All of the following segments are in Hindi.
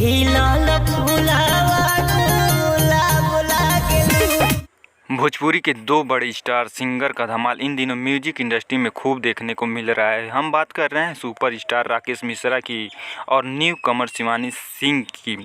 खिलल फुलावा गुलाब लागेलू। भोजपुरी के दो बड़े स्टार सिंगर का धमाल इन दिनों म्यूजिक इंडस्ट्री में खूब देखने को मिल रहा है। हम बात कर रहे हैं सुपर स्टार राकेश मिश्रा की और न्यू कमर शिवानी सिंह की।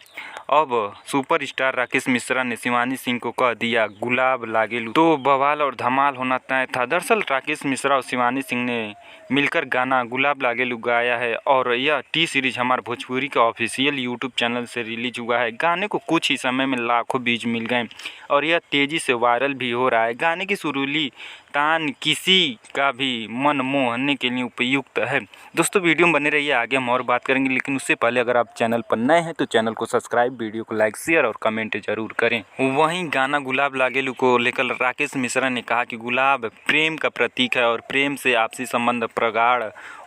अब सुपर स्टार राकेश मिश्रा ने शिवानी सिंह को कह दिया गुलाब लागेलू, तो बवाल और धमाल होना तय था। दरअसल राकेश मिश्रा और शिवानी सिंह ने मिलकर गाना गुलाब लागेलू गाया है और यह टी सीरीज हमारे भोजपुरी के ऑफिशियल यूट्यूब चैनल से रिलीज हुआ है। गाने को कुछ ही समय में लाखों व्यूज मिल गए और यह तेज़ी से वायरल भी हो रहा है। गाने की सुरीली तान किसी का भी मन मोहने के लिए उपयुक्त है। दोस्तों वीडियो में बने रहिए, आगे हम और बात करेंगे, लेकिन उससे पहले अगर आप चैनल पर नए हैं तो चैनल को सब्सक्राइब, वीडियो को लाइक, शेयर और कमेंट जरूर करें। वहीं गाना गुलाब लागेलू को लेकर राकेश मिश्रा ने कहा कि गुलाब प्रेम का प्रतीक है और प्रेम से आपसी संबंध प्रगाढ़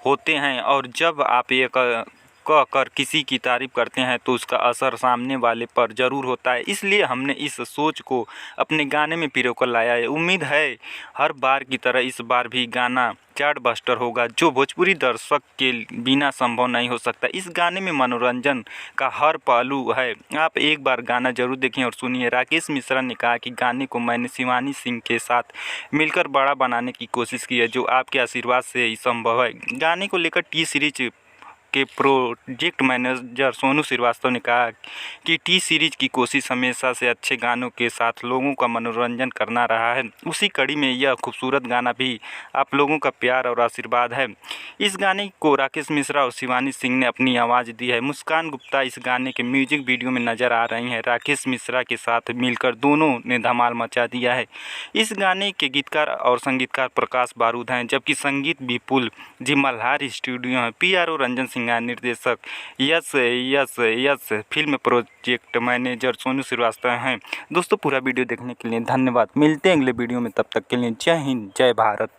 होते हैं और जब आप ये कह कर किसी की तारीफ करते हैं तो उसका असर सामने वाले पर ज़रूर होता है। इसलिए हमने इस सोच को अपने गाने में पिरोकर लाया है। उम्मीद है हर बार की तरह इस बार भी गाना चार्टबस्टर होगा, जो भोजपुरी दर्शक के बिना संभव नहीं हो सकता। इस गाने में मनोरंजन का हर पहलू है। आप एक बार गाना जरूर देखें और सुनिए। राकेश मिश्रा ने कहा कि गाने को मैंने शिवानी सिंह के साथ मिलकर बड़ा बनाने की कोशिश की है, जो आपके आशीर्वाद से ही संभव है। गाने को लेकर टी सीरीज के प्रोजेक्ट मैनेजर सोनू श्रीवास्तव ने कहा कि टी सीरीज की कोशिश हमेशा से अच्छे गानों के साथ लोगों का मनोरंजन करना रहा है। उसी कड़ी में यह खूबसूरत गाना भी आप लोगों का प्यार और आशीर्वाद है। इस गाने को राकेश मिश्रा और शिवानी सिंह ने अपनी आवाज़ दी है। मुस्कान गुप्ता इस गाने के म्यूजिक वीडियो में नजर आ रही हैं। राकेश मिश्रा के साथ मिलकर दोनों ने धमाल मचा दिया है। इस गाने के गीतकार और संगीतकार प्रकाश बारूद हैं, जबकि संगीत विपुल जी मल्हार स्टूडियो है। PRO रंजन सिंह, निर्देशक यस film project manager Sonu Srivastava हैं। दोस्तों पूरा वीडियो देखने के लिए धन्यवाद। मिलते हैं अगले वीडियो में, तब तक के लिए जय हिंद, जय भारत।